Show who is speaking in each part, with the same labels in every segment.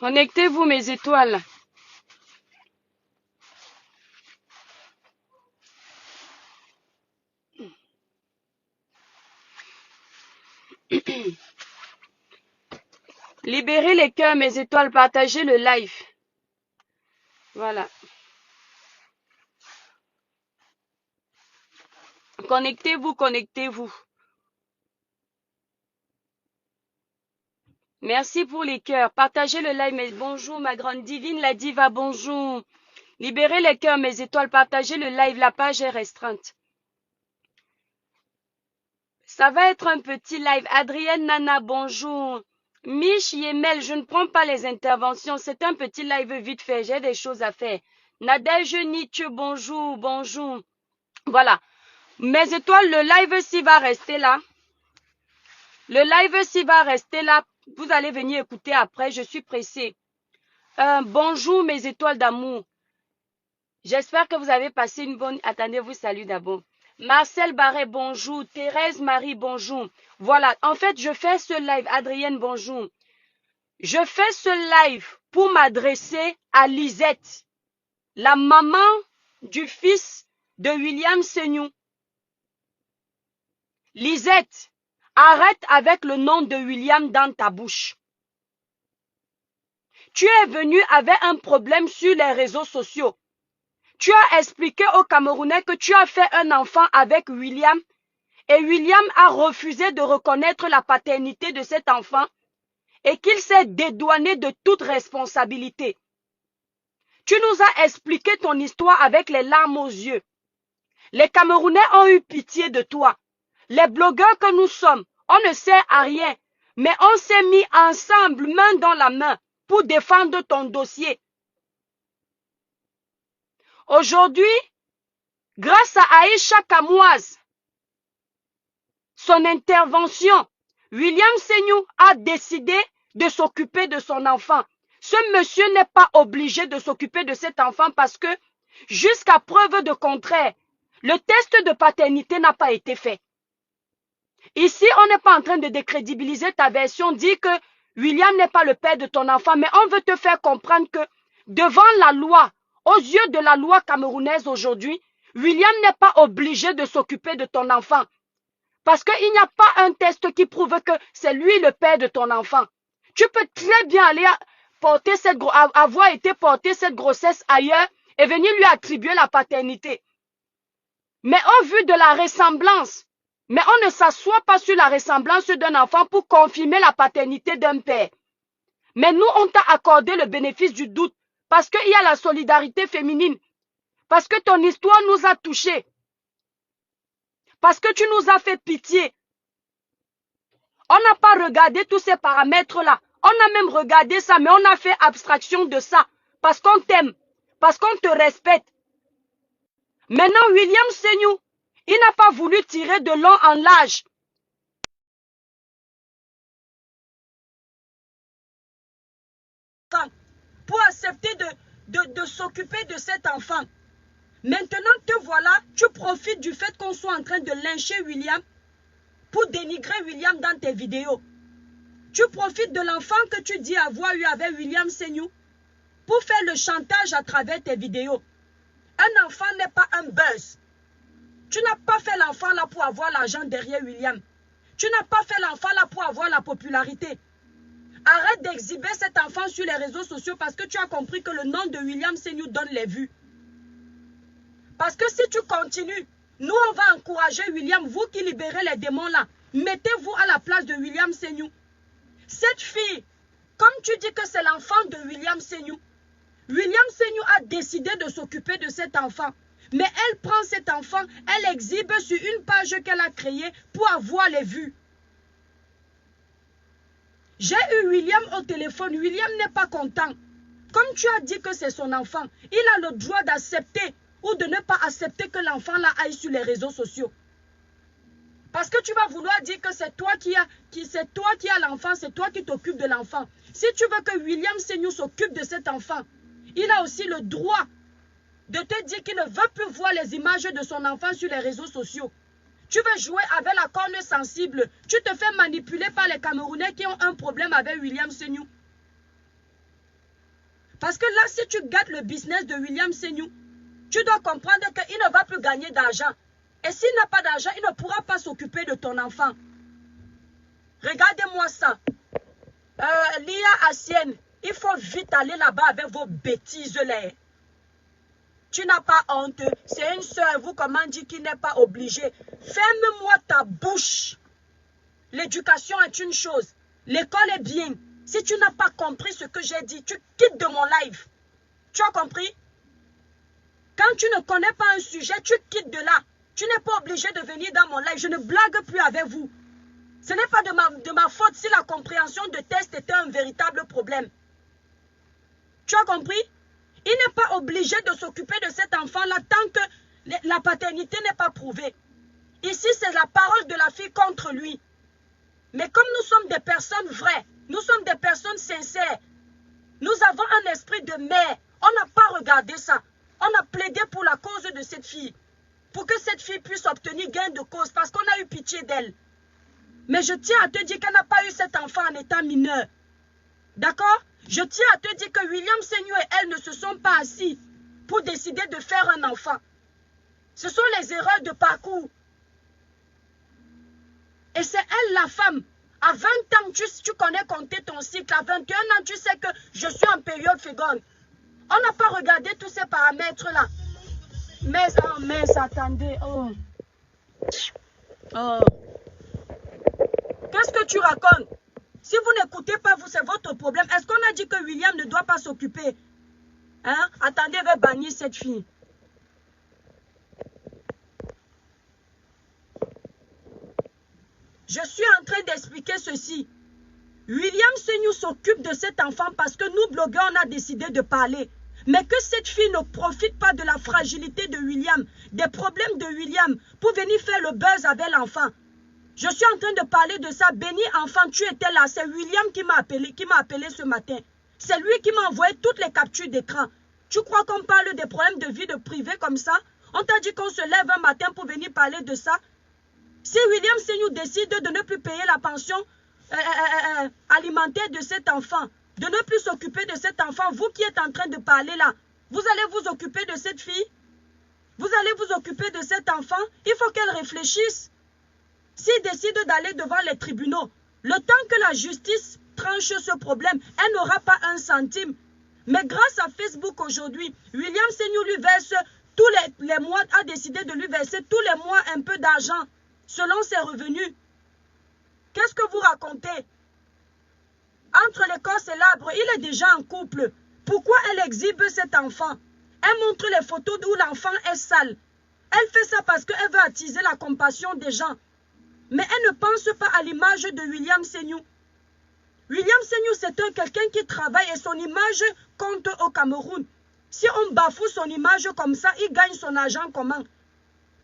Speaker 1: Connectez-vous, mes étoiles. Libérez les cœurs, mes étoiles. Partagez le live. Voilà. Connectez-vous, connectez-vous. Merci pour les cœurs. Partagez le live. Mais bonjour, ma grande divine, la diva, bonjour. Libérez les cœurs, mes étoiles. Partagez le live. La page est restreinte. Ça va être un petit live. Adrienne Nana, bonjour. Mich Yemel, je ne prends pas les interventions. C'est un petit live vite fait. J'ai des choses à faire. Nadège Nietzsche, bonjour, bonjour. Voilà. Mes étoiles, le live s'il va rester là. Le live s'il va rester là. Vous allez venir écouter après. Je suis pressée. Bonjour mes étoiles d'amour. J'espère que vous avez passé une bonne... Attendez, vous salue d'abord. Marcel Barret, bonjour. Thérèse Marie, bonjour. Voilà, en fait, je fais ce live. Adrienne, bonjour. Je fais ce live pour m'adresser à Lisette, la maman du fils de William Seignou. Lisette, arrête avec le nom de William dans ta bouche. Tu es venu avec un problème sur les réseaux sociaux. Tu as expliqué aux Camerounais que tu as fait un enfant avec William et William a refusé de reconnaître la paternité de cet enfant et qu'il s'est dédouané de toute responsabilité. Tu nous as expliqué ton histoire avec les larmes aux yeux. Les Camerounais ont eu pitié de toi. Les blogueurs que nous sommes, on ne sert à rien, mais on s'est mis ensemble, main dans la main, pour défendre ton dossier. Aujourd'hui, grâce à Aïcha Kamoise, son intervention, William Seignou a décidé de s'occuper de son enfant. Ce monsieur n'est pas obligé de s'occuper de cet enfant parce que, jusqu'à preuve de contraire, le test de paternité n'a pas été fait. Ici, on n'est pas en train de décrédibiliser ta version, dire que William n'est pas le père de ton enfant, mais on veut te faire comprendre que, devant la loi, aux yeux de la loi camerounaise aujourd'hui, William n'est pas obligé de s'occuper de ton enfant. Parce qu'il n'y a pas un test qui prouve que c'est lui le père de ton enfant. Tu peux très bien aller porter avoir été porter cette grossesse ailleurs et venir lui attribuer la paternité. Mais au vu de la ressemblance, mais on ne s'assoit pas sur la ressemblance d'un enfant pour confirmer la paternité d'un père. Mais nous, on t'a accordé le bénéfice du doute parce qu'il y a la solidarité féminine, parce que ton histoire nous a touchés, parce que tu nous as fait pitié. On n'a pas regardé tous ces paramètres-là. On a même regardé ça, mais on a fait abstraction de ça. Parce qu'on t'aime, parce qu'on te respecte. Maintenant, William Seignou, il n'a pas voulu tirer de long en large. Pour accepter de s'occuper de cet enfant. Maintenant, te voilà, tu profites du fait qu'on soit en train de lyncher William pour dénigrer William dans tes vidéos. Tu profites de l'enfant que tu dis avoir eu avec William Seignou pour faire le chantage à travers tes vidéos. Un enfant n'est pas un buzz. Tu n'as pas fait l'enfant là pour avoir l'argent derrière William. Tu n'as pas fait l'enfant là pour avoir la popularité. Arrête d'exhiber cet enfant sur les réseaux sociaux parce que tu as compris que le nom de William Seignou donne les vues. Parce que si tu continues, nous on va encourager William, vous qui libérez les démons là, mettez-vous à la place de William Seignou. Cette fille, comme tu dis que c'est l'enfant de William Seignou, William Seignou a décidé de s'occuper de cet enfant. Mais elle prend cet enfant, elle exhibe sur une page qu'elle a créée pour avoir les vues. J'ai eu William au téléphone. William n'est pas content. Comme tu as dit que c'est son enfant, il a le droit d'accepter ou de ne pas accepter que l'enfant là aille sur les réseaux sociaux. Parce que tu vas vouloir dire que c'est toi qui as l'enfant, c'est toi qui t'occupes de l'enfant. Si tu veux que William Seignou s'occupe de cet enfant, il a aussi le droit de te dire qu'il ne veut plus voir les images de son enfant sur les réseaux sociaux. Tu veux jouer avec la corne sensible. Tu te fais manipuler par les Camerounais qui ont un problème avec William Seignou. Parce que là, si tu gâtes le business de William Senior, tu dois comprendre qu'il ne va plus gagner d'argent. Et s'il n'a pas d'argent, il ne pourra pas s'occuper de ton enfant. Regardez-moi ça. Lia Asienne, il faut vite aller là-bas avec vos bêtises là. Tu n'as pas honte. C'est une soeur, vous comment dire, qui n'est pas obligée. Ferme-moi ta bouche. L'éducation est une chose. L'école est bien. Si tu n'as pas compris ce que j'ai dit, tu quittes de mon live. Tu as compris? Quand tu ne connais pas un sujet, tu quittes de là. Tu n'es pas obligé de venir dans mon live. Je ne blague plus avec vous. Ce n'est pas de ma faute si la compréhension de test était un véritable problème. Tu as compris? Il n'est pas obligé de s'occuper de cet enfant-là tant que la paternité n'est pas prouvée. Ici, c'est la parole de la fille contre lui. Mais comme nous sommes des personnes vraies, nous sommes des personnes sincères, nous avons un esprit de mère. On n'a pas regardé ça. On a plaidé pour la cause de cette fille. Pour que cette fille puisse obtenir gain de cause parce qu'on a eu pitié d'elle. Mais je tiens à te dire qu'elle n'a pas eu cet enfant en état mineur. D'accord? Je tiens à te dire que William Senior et elle ne se sont pas assis pour décider de faire un enfant. Ce sont les erreurs de parcours. Et c'est elle la femme. À 20 ans, tu connais compter ton cycle. À 21 ans, tu sais que je suis en période féconde. On n'a pas regardé tous ces paramètres-là. Mais attendez. Oh. Qu'est-ce que tu racontes? Si vous n'écoutez pas, c'est votre problème. Est-ce qu'on a dit que William ne doit pas s'occuper? Hein? Attendez, je vais bannir cette fille. Je suis en train d'expliquer ceci. William Senior s'occupe de cet enfant parce que nous, blogueurs, on a décidé de parler. Mais que cette fille ne profite pas de la fragilité de William, des problèmes de William, pour venir faire le buzz avec l'enfant. Je suis en train de parler de ça. Béni enfant, tu étais là. C'est William qui m'a appelé ce matin. C'est lui qui m'a envoyé toutes les captures d'écran. Tu crois qu'on parle des problèmes de vie de privé comme ça? On t'a dit qu'on se lève un matin pour venir parler de ça? Si William Senior décide de ne plus payer la pension alimentaire de cet enfant, de ne plus s'occuper de cet enfant, vous qui êtes en train de parler là, vous allez vous occuper de cette fille? Vous allez vous occuper de cet enfant? Il faut qu'elle réfléchisse. S'il décide d'aller devant les tribunaux, le temps que la justice tranche ce problème, elle n'aura pas un centime. Mais grâce à Facebook aujourd'hui, William Senior lui verse tous les mois, a décidé de lui verser tous les mois un peu d'argent selon ses revenus. Qu'est-ce que vous racontez? Entre l'écorce et l'arbre, il est déjà en couple. Pourquoi elle exhibe cet enfant? Elle montre les photos où l'enfant est sale. Elle fait ça parce qu'elle veut attiser la compassion des gens. Mais elle ne pense pas à l'image de William Senior. William Senior, c'est quelqu'un qui travaille et son image compte au Cameroun. Si on bafoue son image comme ça, il gagne son argent comment?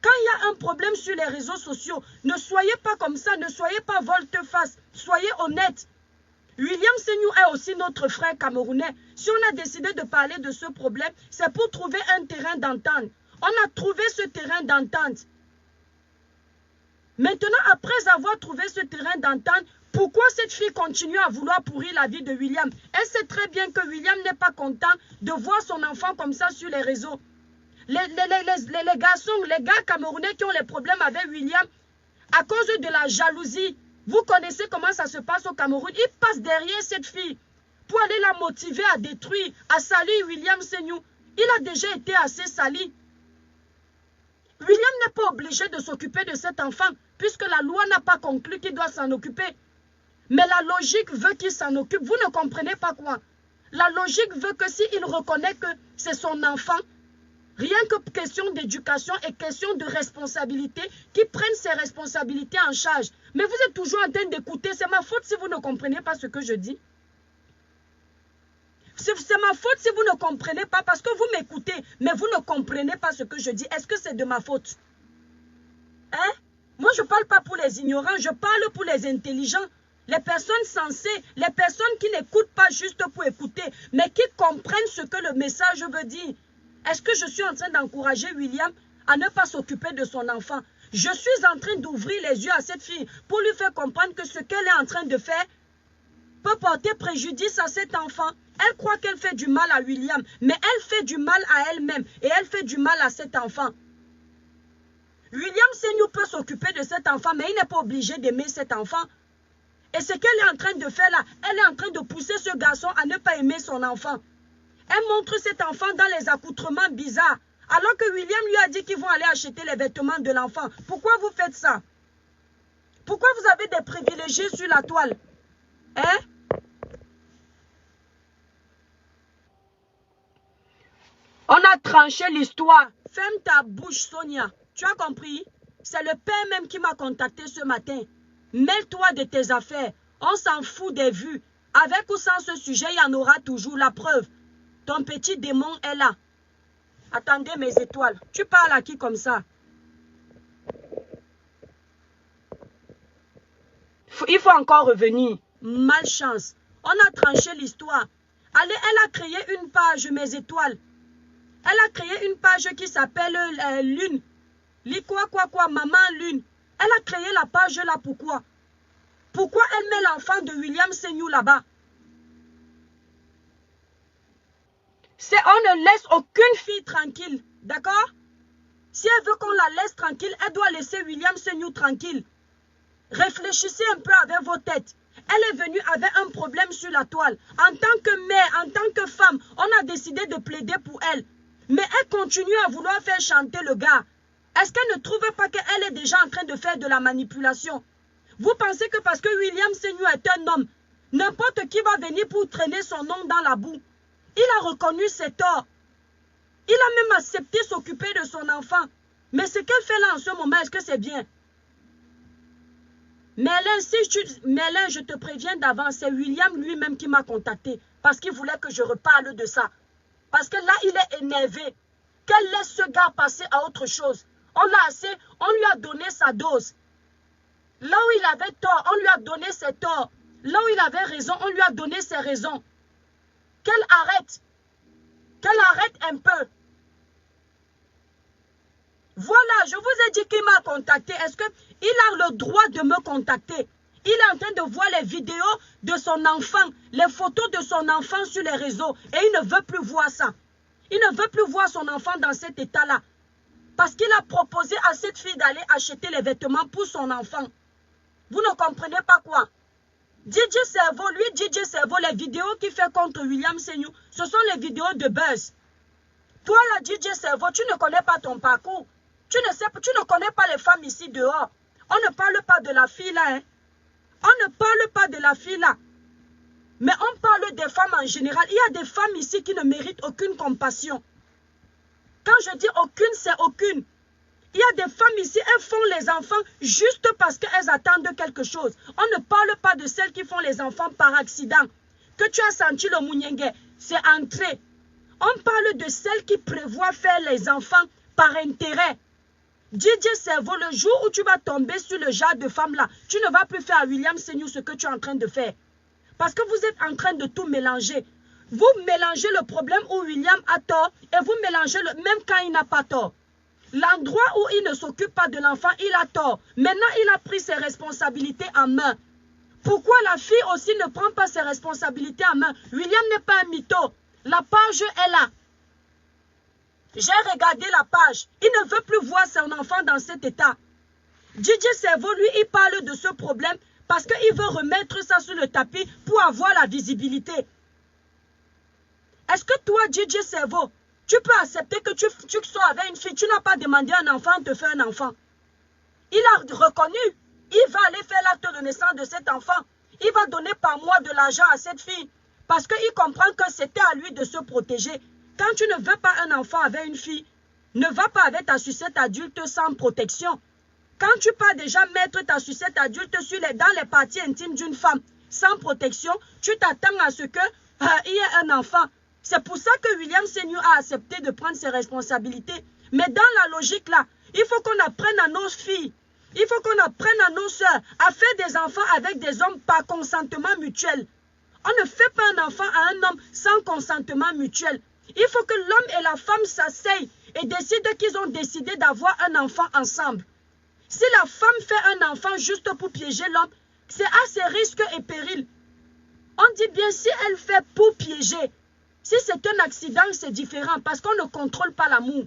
Speaker 1: Quand il y a un problème sur les réseaux sociaux, ne soyez pas comme ça, ne soyez pas volte-face, soyez honnête. William Senior est aussi notre frère camerounais. Si on a décidé de parler de ce problème, c'est pour trouver un terrain d'entente. On a trouvé ce terrain d'entente. Maintenant, après avoir trouvé ce terrain d'entente, pourquoi cette fille continue à vouloir pourrir la vie de William? Elle sait très bien que William n'est pas content de voir son enfant comme ça sur les réseaux. Les garçons, les gars camerounais qui ont les problèmes avec William, à cause de la jalousie, vous connaissez comment ça se passe au Cameroun. Ils passent derrière cette fille pour aller la motiver à détruire, à salir William Senior. Il a déjà été assez sali. William n'est pas obligé de s'occuper de cet enfant, puisque la loi n'a pas conclu qu'il doit s'en occuper. Mais la logique veut qu'il s'en occupe. Vous ne comprenez pas quoi? La logique veut que s'il reconnaît que c'est son enfant, rien que question d'éducation et question de responsabilité, qu'il prenne ses responsabilités en charge. Mais vous êtes toujours en train d'écouter. C'est ma faute si vous ne comprenez pas ce que je dis. C'est ma faute si vous ne comprenez pas parce que vous m'écoutez, mais vous ne comprenez pas ce que je dis. Est-ce que c'est de ma faute? Hein? Moi, je ne parle pas pour les ignorants, je parle pour les intelligents. Les personnes sensées, les personnes qui n'écoutent pas juste pour écouter, mais qui comprennent ce que le message veut dire. Est-ce que je suis en train d'encourager William à ne pas s'occuper de son enfant? Je suis en train d'ouvrir les yeux à cette fille pour lui faire comprendre que ce qu'elle est en train de faire, peut porter préjudice à cet enfant. Elle croit qu'elle fait du mal à William, mais elle fait du mal à elle-même et elle fait du mal à cet enfant. William Senior peut s'occuper de cet enfant, mais il n'est pas obligé d'aimer cet enfant. Et ce qu'elle est en train de faire là, elle est en train de pousser ce garçon à ne pas aimer son enfant. Elle montre cet enfant dans les accoutrements bizarres, alors que William lui a dit qu'ils vont aller acheter les vêtements de l'enfant. Pourquoi vous faites ça? Pourquoi vous avez des privilégiés sur la toile? Hein? On a tranché l'histoire. Ferme ta bouche, Sonia. Tu as compris? C'est le père même qui m'a contacté ce matin. Mêle-toi de tes affaires. On s'en fout des vues. Avec ou sans ce sujet, il y en aura toujours la preuve. Ton petit démon est là. Attendez mes étoiles. Tu parles à qui comme ça? Il faut encore revenir. Malchance. On a tranché l'histoire. Allez, elle a créé une page, mes étoiles. Elle a créé une page qui s'appelle Lune. Maman Lune. Elle a créé la page là, pourquoi? Pourquoi elle met l'enfant de William Senior là-bas? On ne laisse aucune fille tranquille, d'accord? Si elle veut qu'on la laisse tranquille, elle doit laisser William Senior tranquille. Réfléchissez un peu avec vos têtes. Elle est venue avec un problème sur la toile. En tant que mère, en tant que femme, on a décidé de plaider pour elle. Mais elle continue à vouloir faire chanter le gars. Est-ce qu'elle ne trouve pas qu'elle est déjà en train de faire de la manipulation? Vous pensez que parce que William Senior est un homme, n'importe qui va venir pour traîner son nom dans la boue? Il a reconnu ses torts. Il a même accepté s'occuper de son enfant. Mais ce qu'elle fait là en ce moment, est-ce que c'est bien? Merlin, Merlin, je te préviens d'avance, c'est William lui-même qui m'a contacté parce qu'il voulait que je reparle de ça. Parce que là, il est énervé. Qu'elle laisse ce gars passer à autre chose. On a assez, on lui a donné sa dose. Là où il avait tort, on lui a donné ses torts. Là où il avait raison, on lui a donné ses raisons. Qu'elle arrête. Qu'elle arrête un peu. Voilà, je vous ai dit qu'il m'a contacté. Est-ce qu'il a le droit de me contacter? Il est en train de voir les vidéos de son enfant, les photos de son enfant sur les réseaux. Et il ne veut plus voir ça. Il ne veut plus voir son enfant dans cet état-là. Parce qu'il a proposé à cette fille d'aller acheter les vêtements pour son enfant. Vous ne comprenez pas quoi? DJ Servo, lui, DJ Servo, les vidéos qu'il fait contre William Senior, ce sont les vidéos de buzz. Toi, là, DJ Servo, tu ne connais pas ton parcours. Tu ne connais pas les femmes ici dehors. On ne parle pas de la fille là, hein. On ne parle pas de la fille là. Mais on parle des femmes en général. Il y a des femmes ici qui ne méritent aucune compassion. Quand je dis aucune, c'est aucune. Il y a des femmes ici, elles font les enfants juste parce qu'elles attendent quelque chose. On ne parle pas de celles qui font les enfants par accident. Que tu as senti le mouniengue, c'est entré. On parle de celles qui prévoient faire les enfants par intérêt. DJ Servo, le jour où tu vas tomber sur le genre de femme là, tu ne vas plus faire à William Senior ce que tu es en train de faire. Parce que vous êtes en train de tout mélanger. Vous mélangez le problème où William a tort et vous mélangez le même quand il n'a pas tort. L'endroit où il ne s'occupe pas de l'enfant, il a tort. Maintenant, il a pris ses responsabilités en main. Pourquoi la fille aussi ne prend pas ses responsabilités en main? William n'est pas un mytho. La page est là. J'ai regardé la page. Il ne veut plus voir son enfant dans cet état. DJ Servo, lui, il parle de ce problème parce qu'il veut remettre ça sur le tapis pour avoir la visibilité. Est-ce que toi, DJ Servo, tu peux accepter que tu sois avec une fille, tu n'as pas demandé un enfant, on te fait un enfant? Il a reconnu, il va aller faire l'acte de naissance de cet enfant. Il va donner par mois de l'argent à cette fille parce qu'il comprend que c'était à lui de se protéger. Quand tu ne veux pas un enfant avec une fille, ne va pas avec ta sucette adulte sans protection. Quand tu pars déjà mettre ta sucette adulte dans les parties intimes d'une femme sans protection, tu t'attends à ce qu'il y ait un enfant. C'est pour ça que William Senior a accepté de prendre ses responsabilités. Mais dans la logique là, il faut qu'on apprenne à nos filles, il faut qu'on apprenne à nos soeurs à faire des enfants avec des hommes par consentement mutuel. On ne fait pas un enfant à un homme sans consentement mutuel. Il faut que l'homme et la femme s'asseyent et décident qu'ils ont décidé d'avoir un enfant ensemble. Si la femme fait un enfant juste pour piéger l'homme, c'est à ses risques et périls. On dit bien si elle fait pour piéger. Si c'est un accident, c'est différent parce qu'on ne contrôle pas l'amour.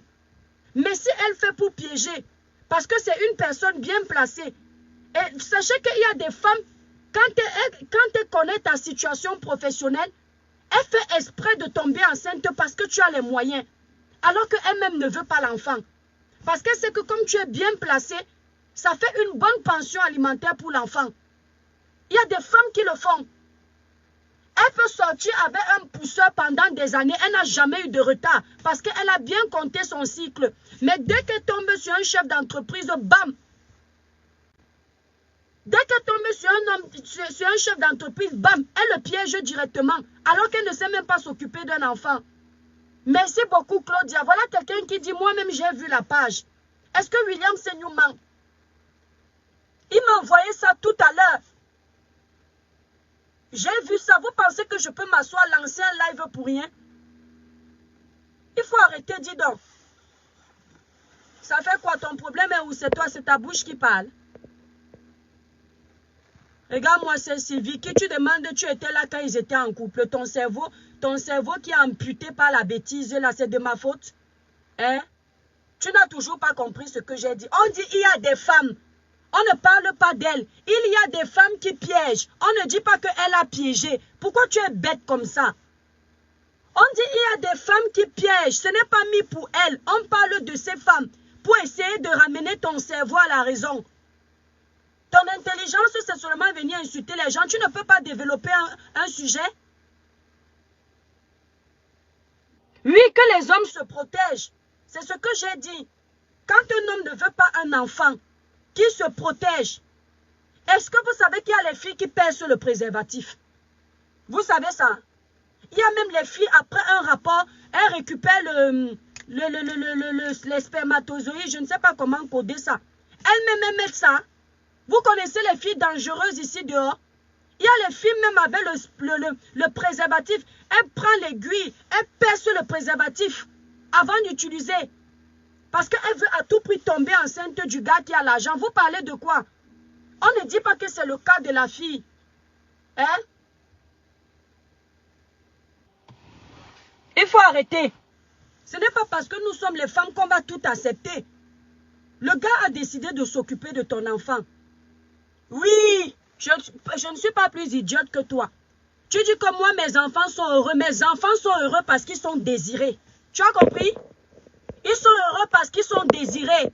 Speaker 1: Mais si elle fait pour piéger, parce que c'est une personne bien placée. Et sachez qu'il y a des femmes, quand elle connaît ta situation professionnelle, elle fait exprès de tomber enceinte parce que tu as les moyens. Alors qu'elle-même ne veut pas l'enfant. Parce qu'elle sait que comme tu es bien placé, ça fait une bonne pension alimentaire pour l'enfant. Il y a des femmes qui le font. Elle peut sortir avec un pousseur pendant des années. Elle n'a jamais eu de retard parce qu'elle a bien compté son cycle. Mais dès qu'elle tombe sur un chef d'entreprise, bam! Dès qu'elle tombe sur un chef d'entreprise, bam! Elle le piège directement alors qu'elle ne sait même pas s'occuper d'un enfant. Merci beaucoup Claudia. Voilà quelqu'un qui dit, moi-même j'ai vu la page. Est-ce que William Seigneur ment? Il m'a envoyé ça tout à l'heure. J'ai vu ça. Vous pensez que je peux m'asseoir, lancer un live pour rien? Il faut arrêter, dis donc. Ça fait quoi ton problème ou c'est toi, c'est ta bouche qui parle? Regarde-moi, c'est Sylvie. Qui tu demandes, tu étais là quand ils étaient en couple. Ton cerveau qui est amputé par la bêtise, là, c'est de ma faute. Hein? Tu n'as toujours pas compris ce que j'ai dit. On dit, il y a des femmes. On ne parle pas d'elle. Il y a des femmes qui piègent. On ne dit pas qu'elle a piégé. Pourquoi tu es bête comme ça? On dit il y a des femmes qui piègent. Ce n'est pas mis pour elles. On parle de ces femmes pour essayer de ramener ton cerveau à la raison. Ton intelligence, c'est seulement venir insulter les gens. Tu ne peux pas développer un sujet. Oui, que les hommes se protègent. C'est ce que j'ai dit. Quand un homme ne veut pas un enfant, qui se protège. Est-ce que vous savez qu'il y a les filles qui pèsent sur le préservatif? Vous savez ça? Il y a même les filles, après un rapport, elles récupèrent les spermatozoïdes, je ne sais pas comment coder ça. Elles-mêmes mettent ça. Vous connaissez les filles dangereuses ici dehors? Il y a les filles même avec le préservatif. Elles prennent l'aiguille, elles pèsent sur le préservatif avant d'utiliser. Parce qu'elle veut à tout prix tomber enceinte du gars qui a l'argent. Vous parlez de quoi? On ne dit pas que c'est le cas de la fille. Hein? Il faut arrêter. Ce n'est pas parce que nous sommes les femmes qu'on va tout accepter. Le gars a décidé de s'occuper de ton enfant. Oui, je ne suis pas plus idiote que toi. Tu dis que moi, mes enfants sont heureux. Mes enfants sont heureux parce qu'ils sont désirés. Tu as compris? Ils sont heureux parce qu'ils sont désirés.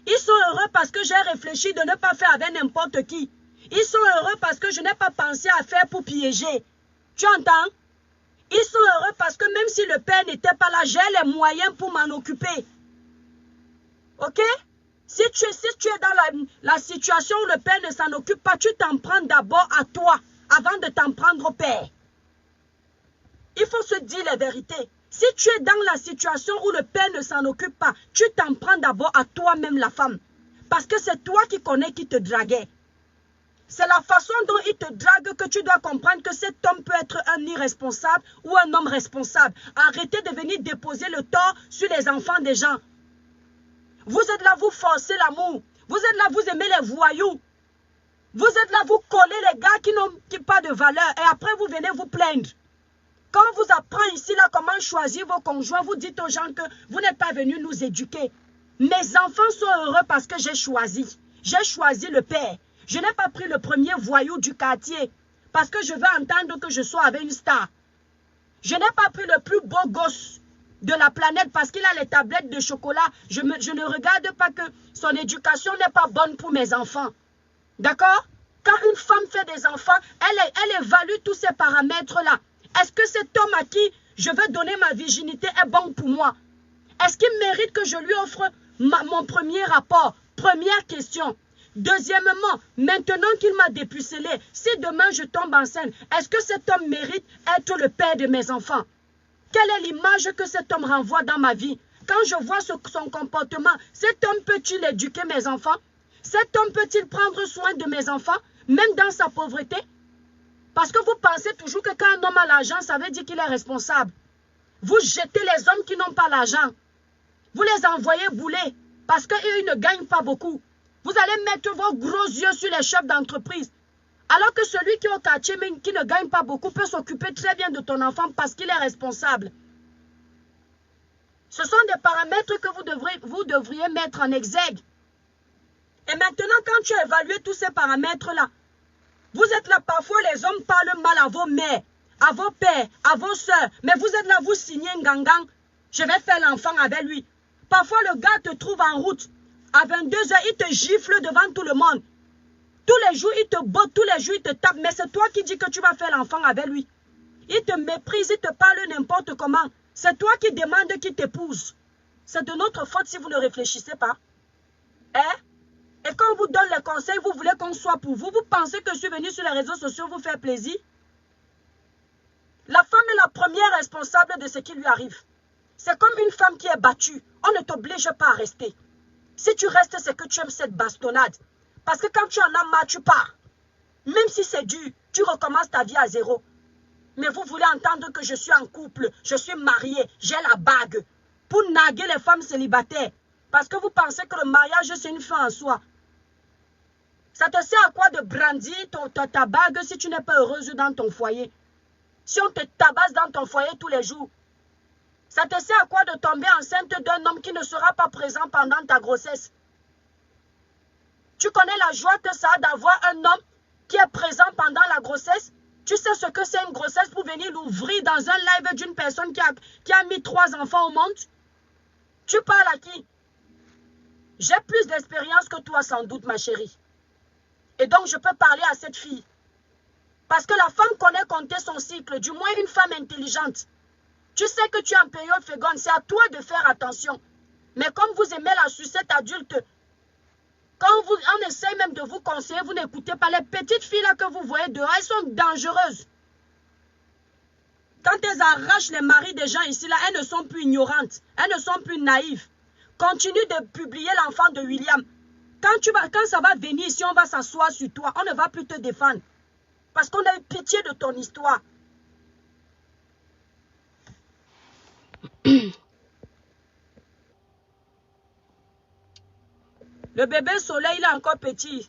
Speaker 1: Ils sont heureux parce que j'ai réfléchi de ne pas faire avec n'importe qui. Ils sont heureux parce que je n'ai pas pensé à faire pour piéger. Tu entends? Ils sont heureux parce que même si le père n'était pas là, j'ai les moyens pour m'en occuper. Ok? Si tu es dans la situation où le père ne s'en occupe pas, tu t'en prends d'abord à toi avant de t'en prendre au père. Il faut se dire la vérité. Si tu es dans la situation où le père ne s'en occupe pas, tu t'en prends d'abord à toi-même la femme. Parce que c'est toi qui connais qui te draguait. C'est la façon dont il te drague que tu dois comprendre que cet homme peut être un irresponsable ou un homme responsable. Arrêtez de venir déposer le tort sur les enfants des gens. Vous êtes là, vous forcez l'amour. Vous êtes là, vous aimez les voyous. Vous êtes là, vous collez les gars qui n'ont pas de valeur. Et après, vous venez vous plaindre. Quand on vous apprend ici, là, comment choisir vos conjoints, vous dites aux gens que vous n'êtes pas venus nous éduquer. Mes enfants sont heureux parce que j'ai choisi. J'ai choisi le père. Je n'ai pas pris le premier voyou du quartier parce que je veux entendre que je sois avec une star. Je n'ai pas pris le plus beau gosse de la planète parce qu'il a les tablettes de chocolat. Je ne regarde pas que son éducation n'est pas bonne pour mes enfants. D'accord? Quand une femme fait des enfants, elle évalue tous ces paramètres-là. Est-ce que cet homme à qui je veux donner ma virginité est bon pour moi? Est-ce qu'il mérite que je lui offre mon premier rapport? Première question. Deuxièmement, maintenant qu'il m'a dépucelé, si demain je tombe enceinte, est-ce que cet homme mérite être le père de mes enfants? Quelle est l'image que cet homme renvoie dans ma vie? Quand je vois son comportement, cet homme peut-il éduquer mes enfants? Cet homme peut-il prendre soin de mes enfants, même dans sa pauvreté? Parce que vous pensez toujours que quand un homme a l'argent, ça veut dire qu'il est responsable. Vous jetez les hommes qui n'ont pas l'argent. Vous les envoyez bouler parce qu'eux ne gagnent pas beaucoup. Vous allez mettre vos gros yeux sur les chefs d'entreprise Alors que celui qui est au quartier, mais qui ne gagne pas beaucoup, peut s'occuper très bien de ton enfant parce qu'il est responsable. Ce sont des paramètres que vous devriez mettre en exergue. Et maintenant, quand tu as évalué tous ces paramètres-là, vous êtes là, parfois les hommes parlent mal à vos mères, à vos pères, à vos soeurs, mais vous êtes là, vous signez un gangang, je vais faire l'enfant avec lui. Parfois, le gars te trouve en route, à 22 h, il te gifle devant tout le monde. Tous les jours, il te botte, tous les jours, il te tape, mais c'est toi qui dis que tu vas faire l'enfant avec lui. Il te méprise, il te parle n'importe comment. C'est toi qui demandes qu'il t'épouse. C'est de notre faute si vous ne réfléchissez pas. Hein? Et quand on vous donne les conseils, vous voulez qu'on soit pour vous. Vous pensez que je suis venu sur les réseaux sociaux vous faire plaisir? La femme est la première responsable de ce qui lui arrive. C'est comme une femme qui est battue. On ne t'oblige pas à rester. Si tu restes, c'est que tu aimes cette bastonnade. Parce que quand tu en as marre, tu pars. Même si c'est dur, tu recommences ta vie à zéro. Mais vous voulez entendre que je suis en couple, je suis mariée, j'ai la bague. Pour narguer les femmes célibataires. Parce que vous pensez que le mariage, c'est une fin en soi. Ça te sert à quoi de brandir ta bague si tu n'es pas heureuse dans ton foyer? Si on te tabasse dans ton foyer tous les jours. Ça te sert à quoi de tomber enceinte d'un homme qui ne sera pas présent pendant ta grossesse? Tu connais la joie que ça a d'avoir un homme qui est présent pendant la grossesse? Tu sais ce que c'est une grossesse pour venir l'ouvrir dans un live d'une personne qui a mis 3 enfants au monde? Tu parles à qui? J'ai plus d'expérience que toi sans doute, ma chérie. Et donc je peux parler à cette fille. Parce que la femme connaît compter son cycle, du moins une femme intelligente. Tu sais que tu es en période féconde, c'est à toi de faire attention. Mais comme vous aimez la sucette adulte, quand on essaie même de vous conseiller, vous n'écoutez pas. Les petites filles là que vous voyez dehors, elles sont dangereuses. Quand elles arrachent les maris des gens ici, là, elles ne sont plus ignorantes. Elles ne sont plus naïves. Continue de publier l'enfant de William. Quand ça va venir ici, on va s'asseoir sur toi. On ne va plus te défendre. Parce qu'on a eu pitié de ton histoire. Le bébé soleil, il est encore petit.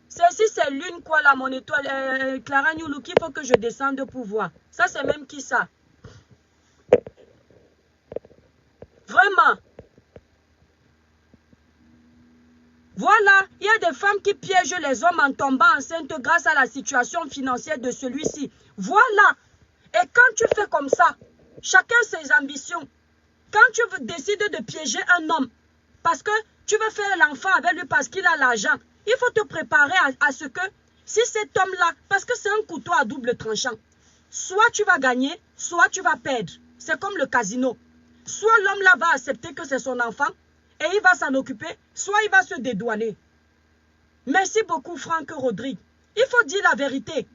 Speaker 1: Celle-ci, c'est l'une, quoi, là, mon étoile. Clara Nyoulou, qu'il faut que je descende pour voir. Ça, c'est même qui, ça? Vraiment. Voilà, il y a des femmes qui piègent les hommes en tombant enceinte grâce à la situation financière de celui-ci. Voilà. Et quand tu fais comme ça, chacun ses ambitions. Quand tu décides de piéger un homme, parce que tu veux faire l'enfant avec lui parce qu'il a l'argent, il faut te préparer à ce que, si cet homme-là, parce que c'est un couteau à double tranchant, soit tu vas gagner, soit tu vas perdre. C'est comme le casino. Soit l'homme-là va accepter que c'est son enfant, et il va s'en occuper, soit il va se dédouaner. Merci beaucoup, Franck Rodrigue. Il faut dire la vérité.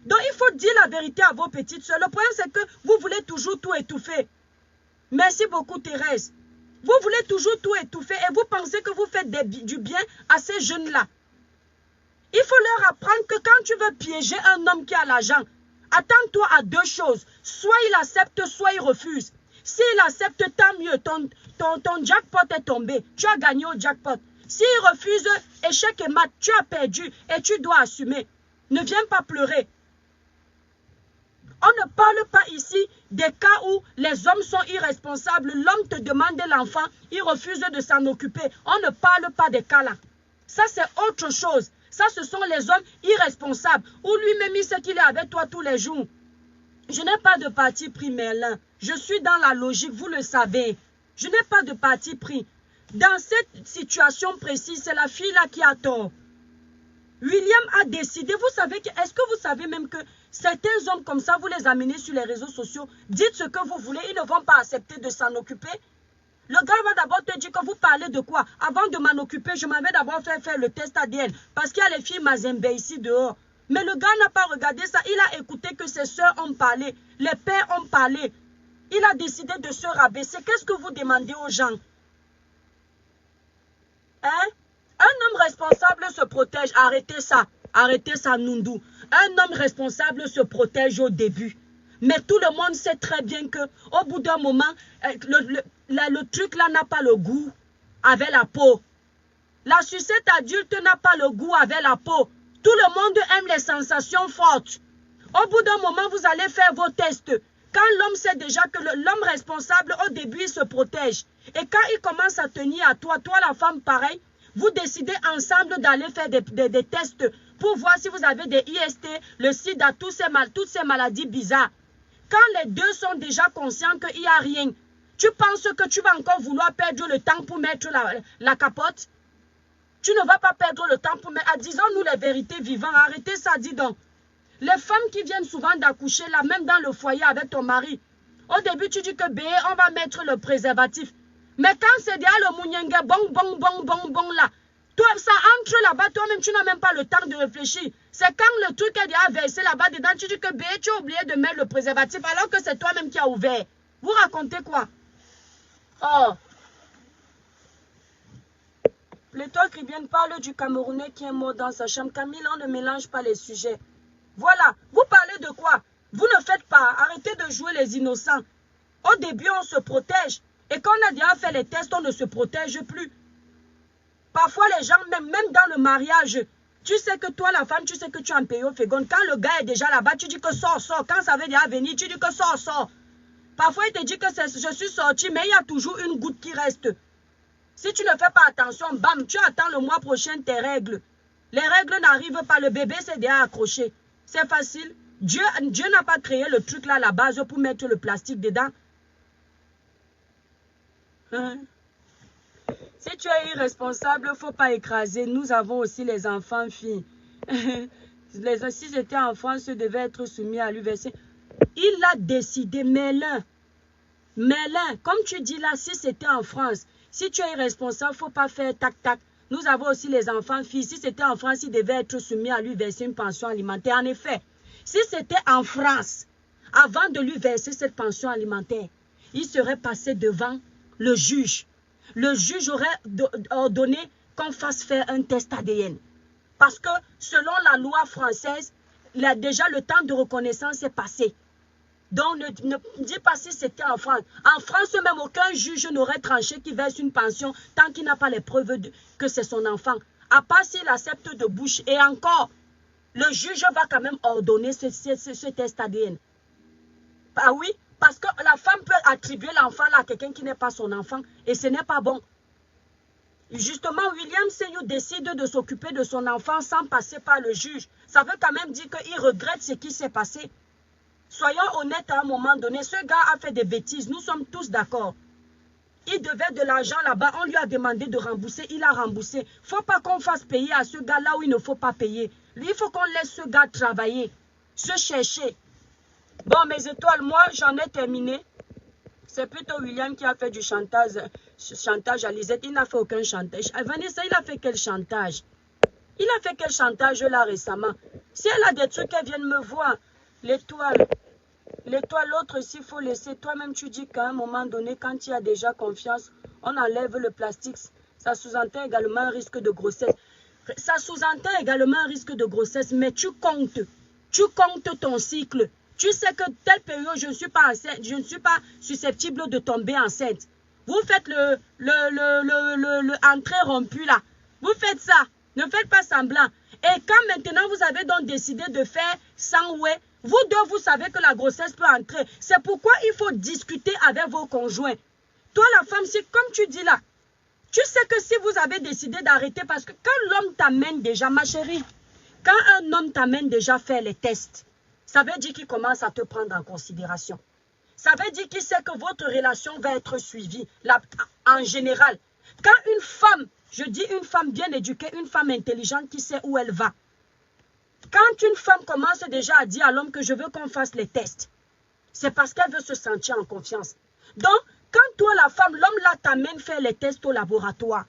Speaker 1: Donc, il faut dire la vérité à vos petites soeurs. Le problème, c'est que vous voulez toujours tout étouffer. Merci beaucoup, Thérèse. Vous voulez toujours tout étouffer et vous pensez que vous faites du bien à ces jeunes-là. Il faut leur apprendre que quand tu veux piéger un homme qui a l'argent, attends-toi à 2 choses. Soit il accepte, soit il refuse. S'il accepte, tant mieux. Ton jackpot est tombé. Tu as gagné au jackpot. S'il refuse, échec et mat, tu as perdu et tu dois assumer. Ne viens pas pleurer. On ne parle pas ici des cas où les hommes sont irresponsables. L'homme te demande l'enfant, il refuse de s'en occuper. On ne parle pas des cas là. Ça, c'est autre chose. Ça, ce sont les hommes irresponsables. Ou lui-même, il sait qu'il est avec toi tous les jours. Je n'ai pas de parti pris, Merlin. Je suis dans la logique, vous le savez. Je n'ai pas de parti pris. Dans cette situation précise, c'est la fille là qui a tort. William a décidé, vous savez, est-ce que vous savez même que certains hommes comme ça, vous les amenez sur les réseaux sociaux, dites ce que vous voulez, ils ne vont pas accepter de s'en occuper. Le gars va d'abord te dire que vous parlez de quoi. Avant de m'en occuper, je m'avais d'abord fait faire le test ADN, parce qu'il y a les filles Mazembe ici dehors. Mais le gars n'a pas regardé ça, il a écouté que ses soeurs ont parlé, les pères ont parlé. Il a décidé de se rabaisser. Qu'est-ce que vous demandez aux gens? Hein? Un homme responsable se protège. Arrêtez ça. Arrêtez ça, Nundu. Un homme responsable se protège au début. Mais tout le monde sait très bien que au bout d'un moment, le truc là n'a pas le goût avec la peau. La sucette adulte n'a pas le goût avec la peau. Tout le monde aime les sensations fortes. Au bout d'un moment, vous allez faire vos tests. Quand l'homme sait déjà que l'homme responsable, au début, il se protège. Et quand il commence à tenir à toi, la femme, pareil, vous décidez ensemble d'aller faire des tests pour voir si vous avez des IST, le sida, toutes ces maladies bizarres. Quand les deux sont déjà conscients qu'il n'y a rien, tu penses que tu vas encore vouloir perdre le temps pour mettre la capote? Tu ne vas pas perdre le temps pour mettre... Disons-nous les vérités vivantes. Arrêtez ça, dis donc. Les femmes qui viennent souvent d'accoucher, là, même dans le foyer avec ton mari, au début, tu dis que bé, on va mettre le préservatif. Mais quand c'est déjà le mounyengue, bon, là, toi, ça entre là-bas, toi-même, tu n'as même pas le temps de réfléchir. C'est quand le truc est déjà versé là-bas dedans, tu dis que bé, tu as oublié de mettre le préservatif, alors que c'est toi-même qui as ouvert. Vous racontez quoi? Oh. Pléthore Cribienne parle du Camerounais qui est mort dans sa chambre. Camille, on ne mélange pas les sujets. Voilà. Vous parlez de quoi? Vous ne faites pas. Arrêtez de jouer les innocents. Au début, on se protège. Et quand on a déjà fait les tests, on ne se protège plus. Parfois, les gens, même dans le mariage, tu sais que toi, la femme, tu sais que tu es en période féconde. Quand le gars est déjà là-bas, tu dis que sors. Quand ça veut déjà venir, tu dis que sors. Parfois, il te dit que je suis sorti, mais il y a toujours une goutte qui reste. Si tu ne fais pas attention, bam, tu attends le mois prochain tes règles. Les règles n'arrivent pas, le bébé s'est déjà accroché. C'est facile. Dieu n'a pas créé le truc là, la base, pour mettre le plastique dedans. Hein? Si tu es irresponsable, il ne faut pas écraser. Nous avons aussi les enfants filles. Si j'étais en France, je devais être soumis à l'UVC. Il a décidé, Mélin, comme tu dis là, si c'était en France, si tu es irresponsable, il ne faut pas faire tac-tac. Nous avons aussi les enfants filles. Si c'était en France, ils devaient être soumis à lui verser une pension alimentaire. En effet, si c'était en France, avant de lui verser cette pension alimentaire, il serait passé devant le juge. Le juge aurait ordonné qu'on fasse faire un test ADN. Parce que selon la loi française, déjà le temps de reconnaissance est passé. Donc, ne dis pas si c'était en France. En France, même aucun juge n'aurait tranché qu'il verse une pension tant qu'il n'a pas les preuves que c'est son enfant. À part s'il accepte de bouche. Et encore, le juge va quand même ordonner ce test ADN. Ah oui, parce que la femme peut attribuer l'enfant à quelqu'un qui n'est pas son enfant. Et ce n'est pas bon. Justement, William Seigneur décide de s'occuper de son enfant sans passer par le juge. Ça veut quand même dire qu'il regrette ce qui s'est passé. Soyons honnêtes à un moment donné, ce gars a fait des bêtises, nous sommes tous d'accord. Il devait de l'argent là-bas, on lui a demandé de rembourser, il a remboursé. Il ne faut pas qu'on fasse payer à ce gars là où il ne faut pas payer. Lui, il faut qu'on laisse ce gars travailler, se chercher. Bon, mes étoiles, moi, j'en ai terminé. C'est plutôt William qui a fait du chantage à Lisette. Il n'a fait aucun chantage. Vanessa, il a fait quel chantage? Il a fait quel chantage là récemment? Si elle a des trucs, elle vient me voir. L'étoile, l'autre ici, il faut laisser. Toi-même, tu dis qu'à un moment donné, quand tu as déjà confiance, on enlève le plastique. Ça sous-entend également un risque de grossesse. Ça sous-entend également un risque de grossesse, mais tu comptes ton cycle. Tu sais que telle période, je ne suis pas enceinte, je ne suis pas susceptible de tomber enceinte. Vous faites le entrée rompu là. Vous faites ça. Ne faites pas semblant. Et quand maintenant vous avez donc décidé de faire sans ouais, vous deux, vous savez que la grossesse peut entrer. C'est pourquoi il faut discuter avec vos conjoints. Toi, la femme, si comme tu dis là, tu sais que si vous avez décidé d'arrêter, parce que quand l'homme t'amène déjà, ma chérie, quand un homme t'amène déjà faire les tests, ça veut dire qu'il commence à te prendre en considération. Ça veut dire qu'il sait que votre relation va être suivie en général. Quand une femme, je dis une femme bien éduquée, une femme intelligente qui sait où elle va, quand une femme commence déjà à dire à l'homme que je veux qu'on fasse les tests, c'est parce qu'elle veut se sentir en confiance. Donc, quand toi, la femme, l'homme là t'amène faire les tests au laboratoire,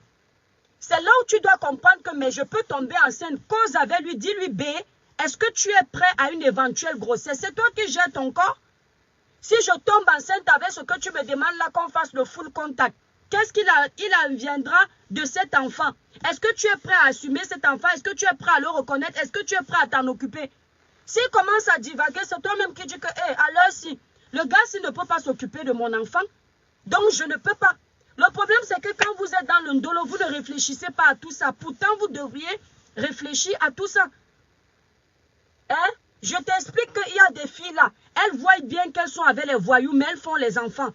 Speaker 1: c'est là où tu dois comprendre que mais je peux tomber enceinte. Cause avec lui, dis-lui B, est-ce que tu es prêt à une éventuelle grossesse? C'est toi qui gères ton corps. Si je tombe enceinte avec ce que tu me demandes là, qu'on fasse le full contact, qu'est-ce qu'il adviendra de cet enfant? Est-ce que tu es prêt à assumer cet enfant? Est-ce que tu es prêt à le reconnaître? Est-ce que tu es prêt à t'en occuper? S'il commence à divaguer, c'est toi-même qui dis que, alors si, le gars, s'il ne peut pas s'occuper de mon enfant, donc je ne peux pas. Le problème, c'est que quand vous êtes dans le ndolo, vous ne réfléchissez pas à tout ça. Pourtant, vous devriez réfléchir à tout ça. Hein? Je t'explique qu'il y a des filles là. Elles voient bien qu'elles sont avec les voyous, mais elles font les enfants.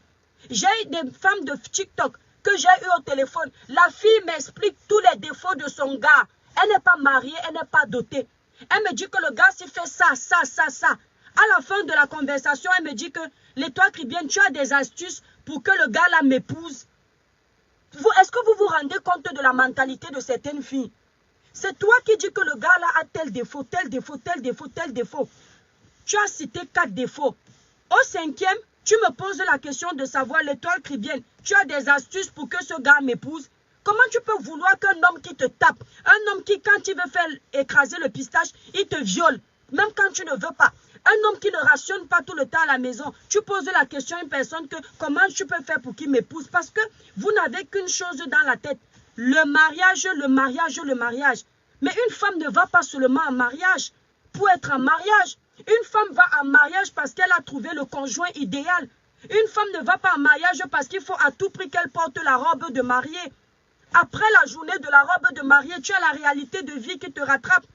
Speaker 1: J'ai eu des femmes de TikTok que j'ai eu au téléphone. La fille m'explique tous les défauts de son gars. Elle n'est pas mariée, elle n'est pas dotée. Elle me dit que le gars s'il fait ça, ça, ça, ça. À la fin de la conversation, elle me dit que l'étoile Caribbean, tu as des astuces pour que le gars là m'épouse. Est-ce que vous vous rendez compte de la mentalité de certaines filles? C'est toi qui dis que le gars là a tel défaut, tel défaut, tel défaut, tel défaut. Tu as cité 4 défauts. Au 5e, tu me poses la question de savoir l'étoile Caribbean. Tu as des astuces pour que ce gars m'épouse. Comment tu peux vouloir qu'un homme qui te tape, un homme qui, quand il veut faire écraser le pistache, il te viole, même quand tu ne veux pas. Un homme qui ne rationne pas tout le temps à la maison. Tu poses la question à une personne que comment tu peux faire pour qu'il m'épouse? Parce que vous n'avez qu'une chose dans la tête. Le mariage, le mariage, le mariage. Mais une femme ne va pas seulement en mariage pour être en mariage. Une femme va en mariage parce qu'elle a trouvé le conjoint idéal. Une femme ne va pas en mariage parce qu'il faut à tout prix qu'elle porte la robe de mariée. Après la journée de la robe de mariée, tu as la réalité de vie qui te rattrape.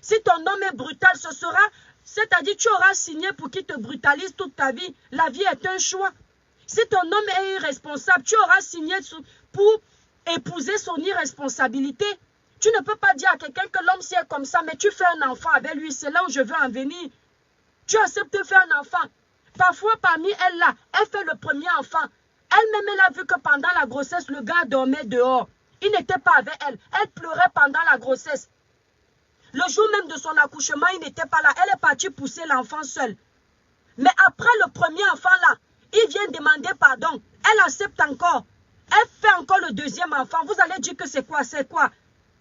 Speaker 1: Si ton homme est brutal, ce sera, c'est-à-dire tu auras signé pour qu'il te brutalise toute ta vie. La vie est un choix. Si ton homme est irresponsable, tu auras signé pour épouser son irresponsabilité. Tu ne peux pas dire à quelqu'un que l'homme c'est comme ça, mais tu fais un enfant avec lui. C'est là où je veux en venir. Tu acceptes de faire un enfant. Parfois, parmi elles là, elle fait le premier enfant. Elle-même, elle a vu que pendant la grossesse, le gars dormait dehors. Il n'était pas avec elle. Elle pleurait pendant la grossesse. Le jour même de son accouchement, il n'était pas là. Elle est partie pousser l'enfant seule. Mais après le premier enfant là, il vient demander pardon. Elle accepte encore. Elle fait encore le deuxième enfant. Vous allez dire que c'est quoi? C'est quoi?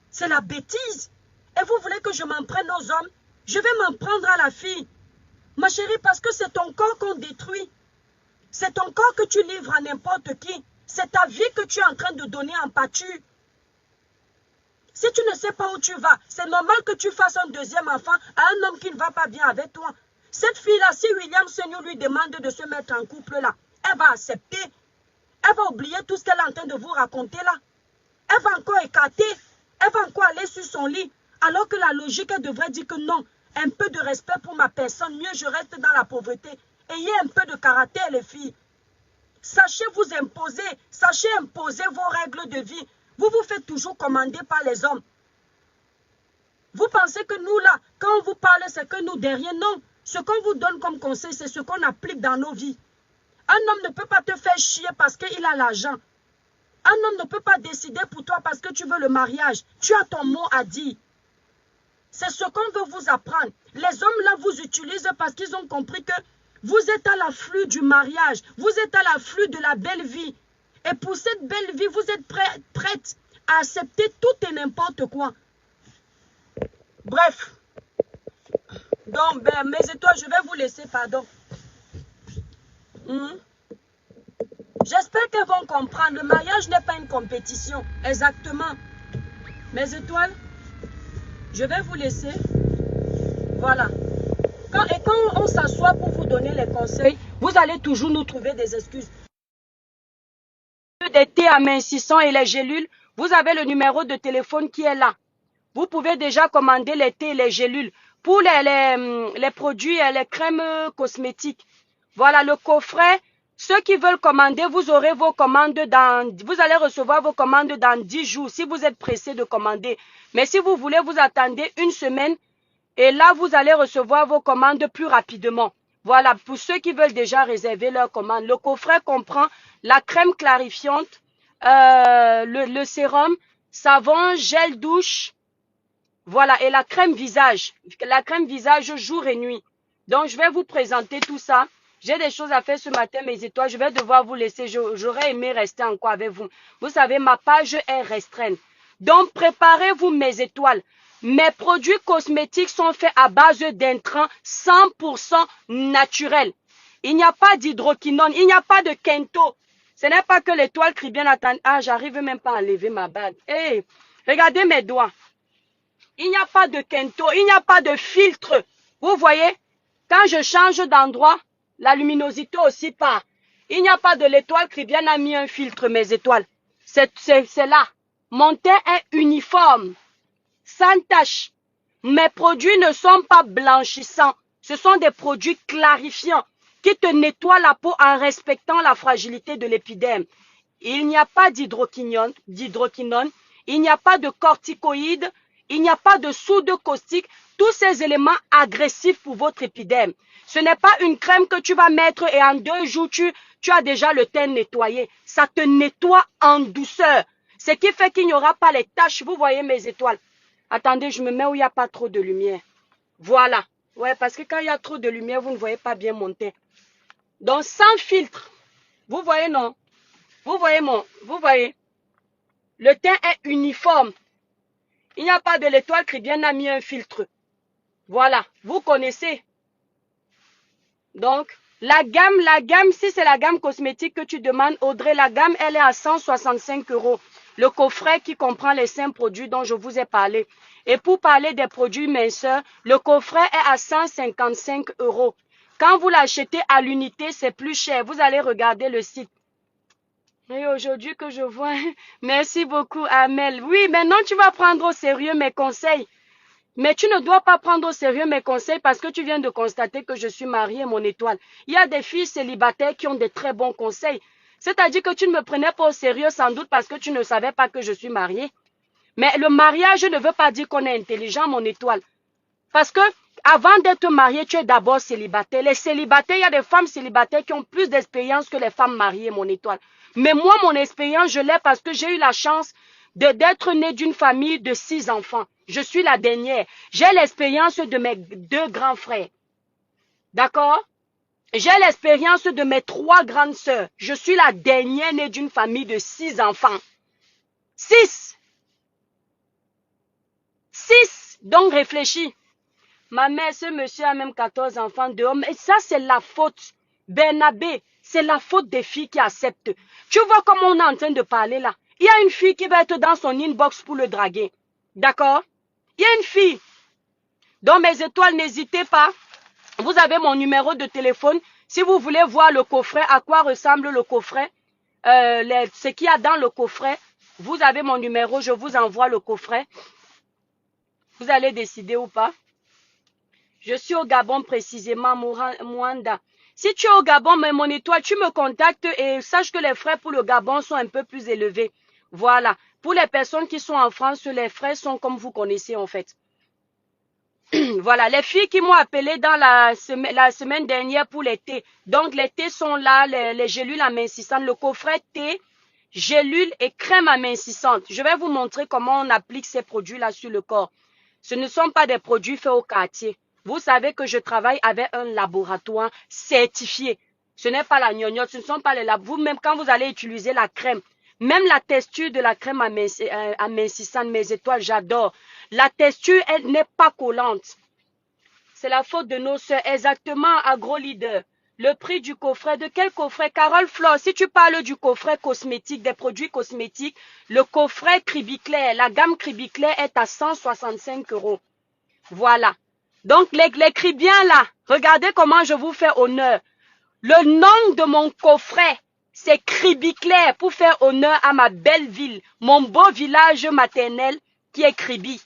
Speaker 1: C'est la bêtise. Et vous voulez que je m'en prenne aux hommes? Je vais m'en prendre à la fille. Ma chérie, parce que c'est ton corps qu'on détruit. C'est ton corps que tu livres à n'importe qui. C'est ta vie que tu es en train de donner en pâture. Si tu ne sais pas où tu vas, c'est normal que tu fasses un deuxième enfant à un homme qui ne va pas bien avec toi. Cette fille-là, si William Senior lui demande de se mettre en couple là, elle va accepter. Elle va oublier tout ce qu'elle est en train de vous raconter là. Elle va encore écarter. Elle va encore aller sur son lit. Alors que la logique, elle devrait dire que non. Un peu de respect pour ma personne. Mieux je reste dans la pauvreté. Ayez un peu de caractère, les filles. Sachez vous imposer. Sachez imposer vos règles de vie. Vous vous faites toujours commander par les hommes. Vous pensez que nous, là, quand on vous parle, c'est que nous, derrière, non. Ce qu'on vous donne comme conseil, c'est ce qu'on applique dans nos vies. Un homme ne peut pas te faire chier parce qu'il a l'argent. Un homme ne peut pas décider pour toi parce que tu veux le mariage. Tu as ton mot à dire. C'est ce qu'on veut vous apprendre. Les hommes, là, vous utilisent parce qu'ils ont compris que vous êtes à l'afflux du mariage. Vous êtes à l'afflux de la belle vie. Et pour cette belle vie, vous êtes prête à accepter tout et n'importe quoi. Bref. Donc, mes étoiles, je vais vous laisser, pardon. J'espère qu'elles vont comprendre. Le mariage n'est pas une compétition. Exactement. Mes étoiles, je vais vous laisser. Voilà. Quand on s'assoit pour vous donner les conseils, vous allez toujours nous trouver des excuses. Des thés amincissants et les gélules, vous avez le numéro de téléphone qui est là. Vous pouvez déjà commander les thés et les gélules. Pour les produits et les crèmes cosmétiques. Voilà le coffret. Ceux qui veulent commander, vous aurez vos commandes vous allez recevoir vos commandes dans 10 jours si vous êtes pressé de commander. Mais si vous voulez, vous attendez une semaine et là, vous allez recevoir vos commandes plus rapidement. Voilà, pour ceux qui veulent déjà réserver leur commande. Le coffret comprend la crème clarifiante, le sérum, savon, gel douche, voilà, et la crème visage jour et nuit. Donc, je vais vous présenter tout ça. J'ai des choses à faire ce matin, mes étoiles. Je vais devoir vous laisser. J'aurais aimé rester encore avec vous. Vous savez, ma page est restreinte. Donc, préparez-vous, mes étoiles. Mes produits cosmétiques sont faits à base d'intrants 100% naturels. Il n'y a pas d'hydroquinone, il n'y a pas de kento. Ce n'est pas que l'étoile Caribbean attend. Ah, j'arrive même pas à enlever ma bague. Hey, regardez mes doigts. Il n'y a pas de kento, il n'y a pas de filtre. Vous voyez, quand je change d'endroit, la luminosité aussi part. Il n'y a pas de l'étoile Caribbean a mis un filtre, mes étoiles. C'est là. Mon teint est uniforme, sans tache. Mes produits ne sont pas blanchissants. Ce sont des produits clarifiants qui te nettoient la peau en respectant la fragilité de l'épiderme. Il n'y a pas d'hydroquinone, il n'y a pas de corticoïdes, il n'y a pas de soude caustique, tous ces éléments agressifs pour votre épiderme. Ce n'est pas une crème que tu vas mettre et en 2 jours, tu as déjà le teint nettoyé. Ça te nettoie en douceur. Ce qui fait qu'il n'y aura pas les taches. Vous voyez mes étoiles. Attendez, je me mets où il n'y a pas trop de lumière. Voilà. Ouais, parce que quand il y a trop de lumière, vous ne voyez pas bien mon teint. Donc, sans filtre. Vous voyez, non? Vous voyez. Le teint est uniforme. Il n'y a pas de l'étoile qui vient a mis un filtre. Voilà. Vous connaissez. Donc, la gamme, si c'est la gamme cosmétique que tu demandes, Audrey, la gamme, elle est à 165 €. Le coffret qui comprend les 5 produits dont je vous ai parlé. Et pour parler des produits minceurs, le coffret est à 155 €. Quand vous l'achetez à l'unité, c'est plus cher. Vous allez regarder le site. Et aujourd'hui que je vois, merci beaucoup Amel. Oui, maintenant tu vas prendre au sérieux mes conseils. Mais tu ne dois pas prendre au sérieux mes conseils parce que tu viens de constater que je suis mariée, mon étoile. Il y a des filles célibataires qui ont de très bons conseils. C'est-à-dire que tu ne me prenais pas au sérieux sans doute parce que tu ne savais pas que je suis mariée. Mais le mariage ne veut pas dire qu'on est intelligent, mon étoile. Parce que avant d'être marié, tu es d'abord célibataire. Les célibataires, il y a des femmes célibataires qui ont plus d'expérience que les femmes mariées, mon étoile. Mais moi, mon expérience, je l'ai parce que j'ai eu la chance d'être née d'une famille de 6 enfants. Je suis la dernière. J'ai l'expérience de mes 2 grands frères. D'accord? J'ai l'expérience de mes 3 grandes sœurs. Je suis la dernière née d'une famille de 6 enfants. 6. Donc réfléchis. Ma mère, ce monsieur a même 14 enfants de hommes. Et ça, c'est la faute. Bernabé, c'est la faute des filles qui acceptent. Tu vois comment on est en train de parler là. Il y a une fille qui va être dans son inbox pour le draguer. D'accord? Il y a une fille. Donc mes étoiles, n'hésitez pas. Vous avez mon numéro de téléphone. Si vous voulez voir le coffret, à quoi ressemble le coffret, ce qu'il y a dans le coffret, vous avez mon numéro, je vous envoie le coffret. Vous allez décider ou pas. Je suis au Gabon précisément, Mwanda. Si tu es au Gabon, mais mon étoile, tu me contactes et sache que les frais pour le Gabon sont un peu plus élevés. Voilà. Pour les personnes qui sont en France, les frais sont comme vous connaissez en fait. Voilà, les filles qui m'ont appelé dans la semaine dernière pour les thés. Donc les thés sont là, les gélules amincissantes, le coffret thé, gélules et crème amincissante. Je vais vous montrer comment on applique ces produits-là sur le corps. Ce ne sont pas des produits faits au quartier. Vous savez que je travaille avec un laboratoire certifié. Ce n'est pas la gnognotte, ce ne sont pas les labos. Vous-même, quand vous allez utiliser la crème, même la texture de la crème amincissante, mes étoiles, j'adore. La texture, elle n'est pas collante. C'est la faute de nos sœurs. Exactement, AgroLeader. Le prix du coffret, de quel coffret? Carole Flore, si tu parles du coffret cosmétique, des produits cosmétiques, le coffret Cribiclair, la gamme Cribiclair est à 165 €. Voilà. Donc, l'écris bien là. Regardez comment je vous fais honneur. Le nom de mon coffret, c'est Cribiclair pour faire honneur à ma belle ville, mon beau village maternel qui est Kribi.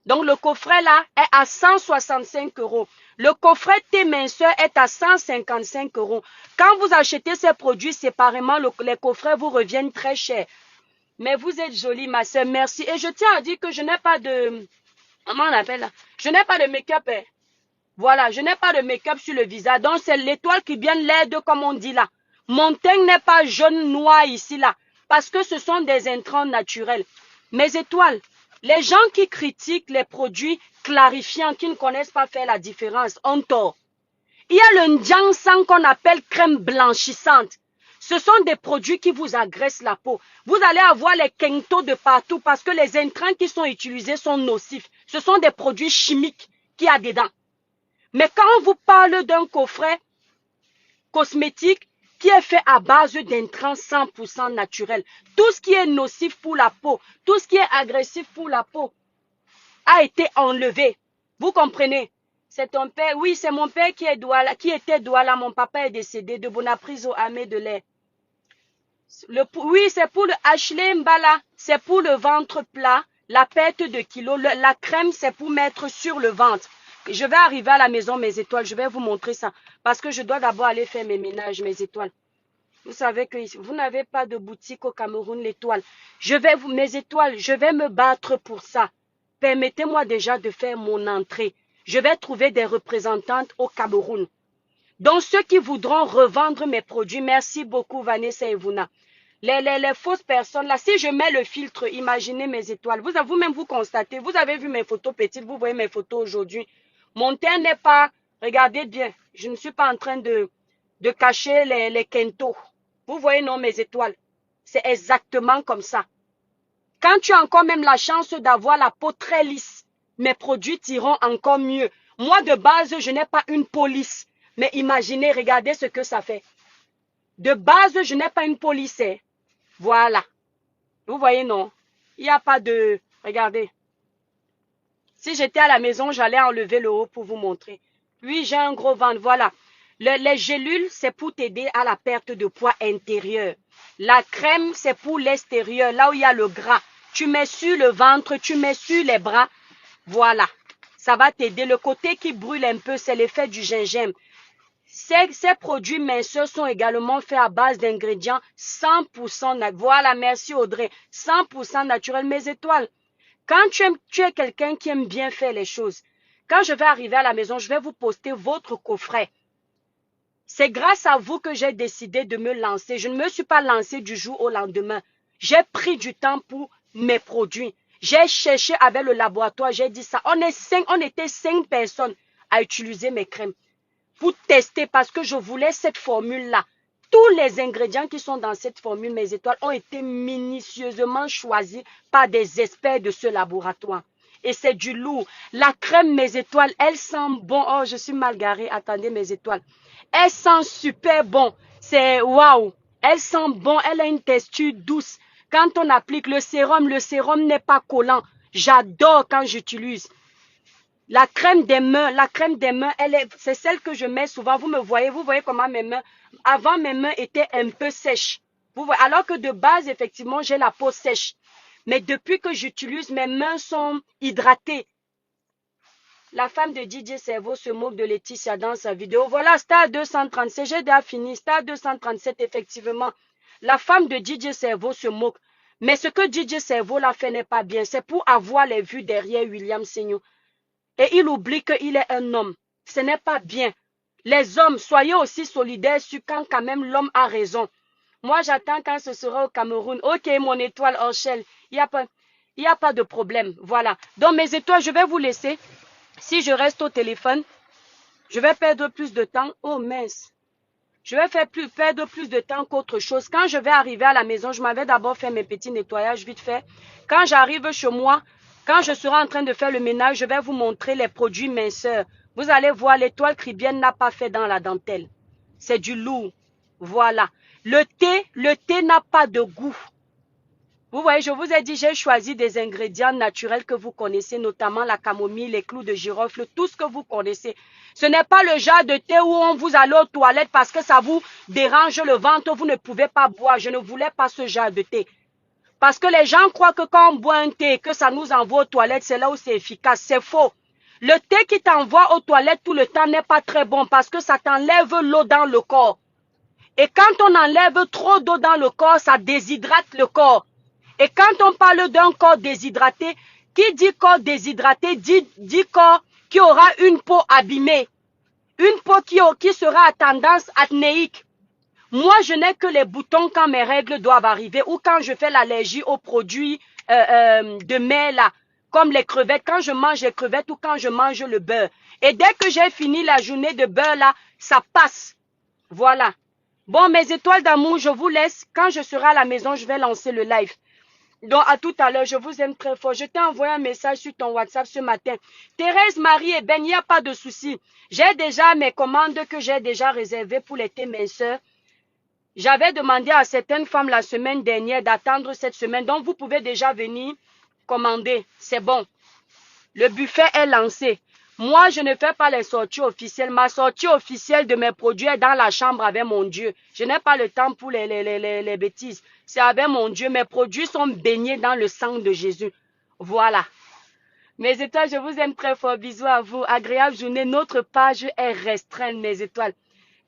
Speaker 1: Donc, le coffret là est à 165 €. Le coffret thé minceur est à 155 €. Quand vous achetez ces produits séparément, les coffrets vous reviennent très chers. Mais vous êtes jolie, ma soeur, merci. Et je tiens à dire que je n'ai pas de... Comment on appelle là? Je n'ai pas de make-up. Hein. Voilà, je n'ai pas de make-up sur le visage. Donc, c'est l'étoile qui vient l'aide, comme on dit là. Mon teint n'est pas jaune noir ici là. Parce que ce sont des intrants naturels. Mes étoiles, les gens qui critiquent les produits clarifiants, qui ne connaissent pas faire la différence, ont tort. Il y a le Ndiansang qu'on appelle crème blanchissante. Ce sont des produits qui vous agressent la peau. Vous allez avoir les kento de partout parce que les intrants qui sont utilisés sont nocifs. Ce sont des produits chimiques qu'il y a dedans. Mais quand on vous parle d'un coffret cosmétique qui est fait à base d'intrants 100% naturels, tout ce qui est nocif pour la peau, tout ce qui est agressif pour la peau a été enlevé. Vous comprenez? C'est ton père? Oui, c'est mon père qui était Douala. Mon papa est décédé de Bonaprise au Amé de lait. Oui, c'est pour le Ashley Mbala. C'est pour le ventre plat, La perte de kilos, la crème, c'est pour mettre sur le ventre. Je vais arriver à la maison, mes étoiles. Je vais vous montrer ça. Parce que je dois d'abord aller faire mes ménages, mes étoiles. Vous savez que vous n'avez pas de boutique au Cameroun, l'étoile. Mes étoiles, je vais me battre pour ça. Permettez-moi déjà de faire mon entrée. Je vais trouver des représentantes au Cameroun. Donc, ceux qui voudront revendre mes produits, merci beaucoup, Vanessa et Vuna. Les fausses personnes, là, si je mets le filtre, imaginez mes étoiles. Vous-même, vous constatez, vous avez vu mes photos petites, vous voyez mes photos aujourd'hui. Mon teint n'est pas, regardez bien, je ne suis pas en train de cacher les kentos. Vous voyez, non, mes étoiles. C'est exactement comme ça. Quand tu as encore même la chance d'avoir la peau très lisse, mes produits t'iront encore mieux. Moi, de base, je n'ai pas une peau lisse. Mais imaginez, regardez ce que ça fait. De base, je n'ai pas une peau lisse. Voilà. Vous voyez, non? Il n'y a pas de... Regardez. Si j'étais à la maison, j'allais enlever le haut pour vous montrer. Oui, j'ai un gros ventre. Voilà. Les gélules, c'est pour t'aider à la perte de poids intérieur. La crème, c'est pour l'extérieur, là où il y a le gras. Tu mets sur le ventre, tu mets sur les bras. Voilà. Ça va t'aider. Le côté qui brûle un peu, c'est l'effet du gingembre. Ces produits minceurs sont également faits à base d'ingrédients 100% naturels. Voilà, merci Audrey. 100% naturel, mes étoiles. Quand tu es quelqu'un qui aime bien faire les choses, quand je vais arriver à la maison, je vais vous poster votre coffret. C'est grâce à vous que j'ai décidé de me lancer. Je ne me suis pas lancée du jour au lendemain. J'ai pris du temps pour mes produits. J'ai cherché avec le laboratoire, j'ai dit ça. On était 5 personnes à utiliser mes crèmes pour tester parce que je voulais cette formule-là. Tous les ingrédients qui sont dans cette formule, mes étoiles, ont été minutieusement choisis par des experts de ce laboratoire. Et c'est du lourd. La crème, mes étoiles, elle sent bon. Oh, je suis mal garée. Attendez, mes étoiles. Elle sent super bon. C'est waouh. Elle sent bon. Elle a une texture douce. Quand on applique le sérum n'est pas collant. J'adore quand j'utilise. La crème des mains, c'est celle que je mets souvent. Vous voyez comment mes mains, avant mes mains étaient un peu sèches. Vous voyez, alors que de base, effectivement, j'ai la peau sèche. Mais depuis que j'utilise, mes mains sont hydratées. La femme de Didier Cerveau se moque de Laetitia dans sa vidéo. Voilà, Star 237, j'ai déjà fini. Star 237, effectivement. La femme de Didier Cerveau se moque. Mais ce que Didier Cerveau l'a fait n'est pas bien. C'est pour avoir les vues derrière William Seignou. Et il oublie qu'il est un homme. Ce n'est pas bien. Les hommes, soyez aussi solidaires sur quand même l'homme a raison. Moi, j'attends quand ce sera au Cameroun. Ok, mon étoile Orchelle, il n'y a pas de problème. Voilà. Donc, mes étoiles, je vais vous laisser. Si je reste au téléphone, je vais perdre plus de temps. Oh, mince. Je vais perdre plus de temps qu'autre chose. Quand je vais arriver à la maison, je m'avais d'abord fait mes petits nettoyages vite fait. Quand j'arrive chez moi, quand je serai en train de faire le ménage, je vais vous montrer les produits minceurs. Vous allez voir, l'étoile cribienne n'a pas fait dans la dentelle. C'est du lourd. Voilà. Le thé n'a pas de goût. Vous voyez, je vous ai dit, j'ai choisi des ingrédients naturels que vous connaissez, notamment la camomille, les clous de girofle, tout ce que vous connaissez. Ce n'est pas le genre de thé où on vous allez aux toilettes parce que ça vous dérange le ventre, vous ne pouvez pas boire. Je ne voulais pas ce genre de thé. Parce que les gens croient que quand on boit un thé, que ça nous envoie aux toilettes, c'est là où c'est efficace. C'est faux. Le thé qui t'envoie aux toilettes tout le temps n'est pas très bon parce que ça t'enlève l'eau dans le corps. Et quand on enlève trop d'eau dans le corps, ça déshydrate le corps. Et quand on parle d'un corps déshydraté, qui dit corps déshydraté dit corps qui aura une peau abîmée. Une peau qui sera à tendance acnéique. Moi, je n'ai que les boutons quand mes règles doivent arriver ou quand je fais l'allergie aux produits de mer là, comme les crevettes, quand je mange les crevettes ou quand je mange le beurre. Et dès que j'ai fini la journée de beurre là, ça passe. Voilà. Bon, mes étoiles d'amour, je vous laisse. Quand je serai à la maison, je vais lancer le live. Donc, à tout à l'heure, je vous aime très fort. Je t'ai envoyé un message sur ton WhatsApp ce matin. Thérèse, Marie et Ben, il n'y a pas de souci. J'ai déjà mes commandes que j'ai déjà réservées pour les thés minceurs. J'avais demandé à certaines femmes la semaine dernière d'attendre cette semaine. Donc, vous pouvez déjà venir commander. C'est bon. Le buffet est lancé. Moi, je ne fais pas les sorties officielles. Ma sortie officielle de mes produits est dans la chambre avec mon Dieu. Je n'ai pas le temps pour les bêtises. C'est avec mon Dieu. Mes produits sont baignés dans le sang de Jésus. Voilà. Mes étoiles, je vous aime très fort. Bisous à vous. Agréable journée. Notre page est restreinte, mes étoiles.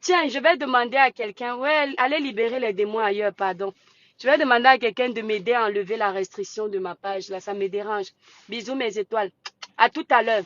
Speaker 1: Tiens, je vais demander à quelqu'un. Ouais, allez libérer les démons ailleurs, pardon. Je vais demander à quelqu'un de m'aider à enlever la restriction de ma page. Là, ça me dérange. Bisous, mes étoiles. À tout à l'heure.